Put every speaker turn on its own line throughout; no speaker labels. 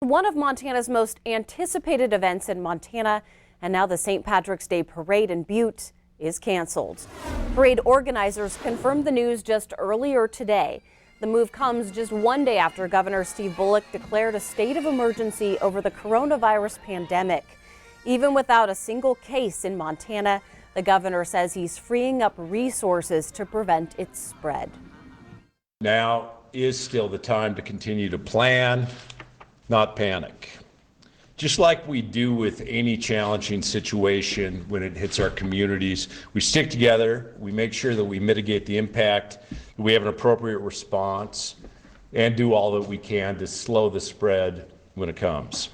one of Montana's most anticipated events in Montana, and now the St. Patrick's Day Parade in Butte is canceled. Parade organizers confirmed the news just earlier today. The move comes just one day after Governor Steve Bullock declared a state of emergency over the coronavirus pandemic. Even without a single case in Montana, the governor says he's freeing up resources to prevent its spread.
Now is still the time to continue to plan, not panic. Just like we do with any challenging situation when it hits our communities, we stick together, we make sure that we mitigate the impact, we have an appropriate response, and do all that we can to slow the spread when it comes.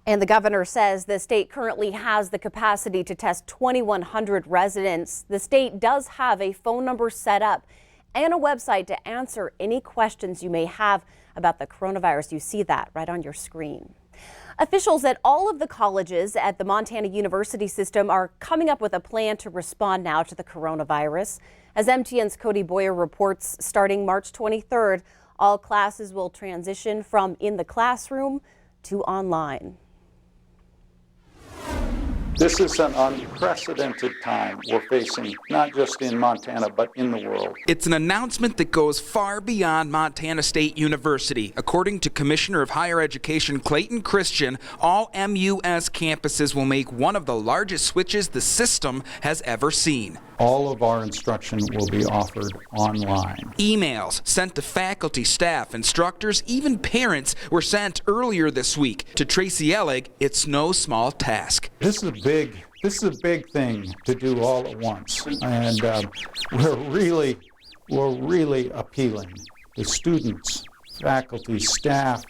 And the governor says the state currently has the capacity to test 2,100 residents. The state does have a phone number set up and a website to answer any questions you may have about the coronavirus. You see that right on your screen. Officials at all of the colleges at the Montana University system are coming up with a plan to respond now to the coronavirus. As MTN's Cody Boyer reports, starting March 23rd, all classes will transition from in the classroom to online.
This is an unprecedented time we're facing, not just in Montana, but in the world.
It's an announcement that goes far beyond Montana State University. According to Commissioner of Higher Education Clayton Christian, all MUS campuses will make one of the largest switches the system has ever seen.
All of our instruction will be offered online.
Emails sent to faculty, staff, instructors, even parents were sent earlier this week. To Tracy Ellig, it's no small task.
This is a big thing to do all at once, and we're really appealing to students, faculty, staff,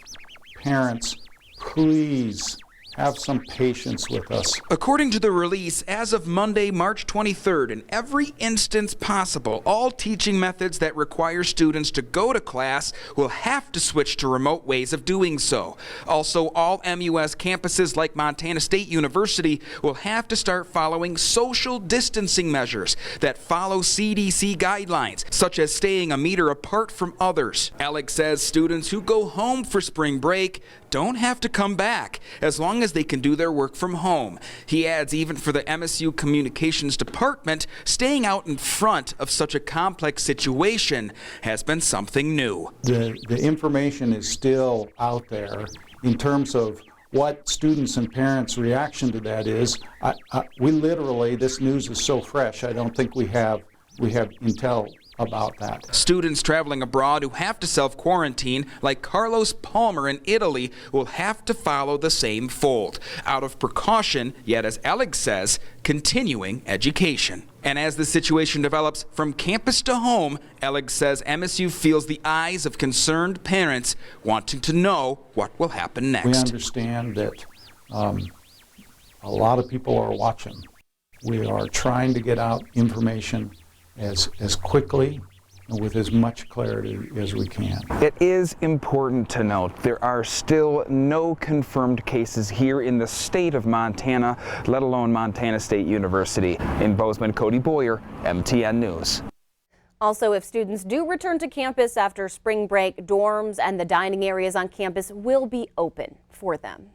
parents. Please have some patience with us.
According to the release, as of Monday, March 23rd, in every instance possible, all teaching methods that require students to go to class will have to switch to remote ways of doing so. Also, all MUS campuses like Montana State University will have to start following social distancing measures that follow CDC guidelines, such as staying a meter apart from others. Alex says students who go home for spring break don't have to come back as long as they can do their work from home. He adds even for the MSU Communications Department, staying out in front of such a complex situation has been something new.
The information is still out there in terms of what students and parents' reaction to that is. We literally, this news is so fresh, I don't think we have intel about that.
Students traveling abroad who have to self-quarantine, like Carlos Palmer in Italy, will have to follow the same fold, out of precaution, yet as Alex says, continuing education. And as the situation develops from campus to home, Alex says MSU feels the eyes of concerned parents wanting to know what will happen next.
We understand that a lot of people are watching. We are trying to get out information as quickly and with as much clarity as we can.
It is important to note there are still no confirmed cases here in the state of Montana, let alone Montana State University. In Bozeman, Cody Boyer, MTN News.
Also, if students do return to campus after spring break, dorms and the dining areas on campus will be open for them.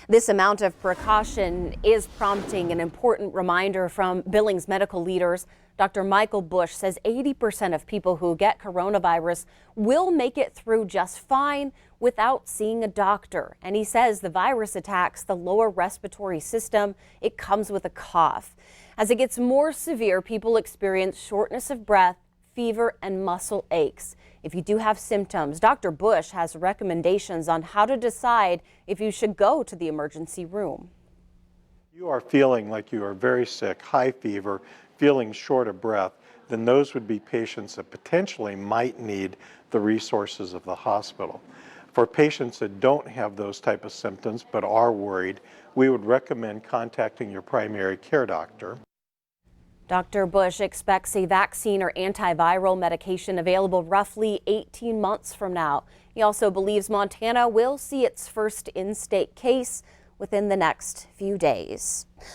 This amount of precaution is prompting an important reminder from Billings medical leaders. Dr. Michael Bush says 80% of people who get coronavirus will make it through just fine without seeing a doctor. And he says the virus attacks the lower respiratory system. It comes with a cough. As it gets more severe, people experience shortness of breath, fever, and muscle aches. If you do have symptoms, Dr. Bush has recommendations on how to decide if you should go to the emergency room.
You are feeling like you are very sick, high fever, feeling short of breath, then those would be patients that potentially might need the resources of the hospital. For patients that don't have those type of symptoms but are worried, we would recommend contacting your primary care doctor.
Dr. Bush expects a vaccine or antiviral medication available roughly 18 months from now. He also believes Montana will see its first in-state case within the next few days.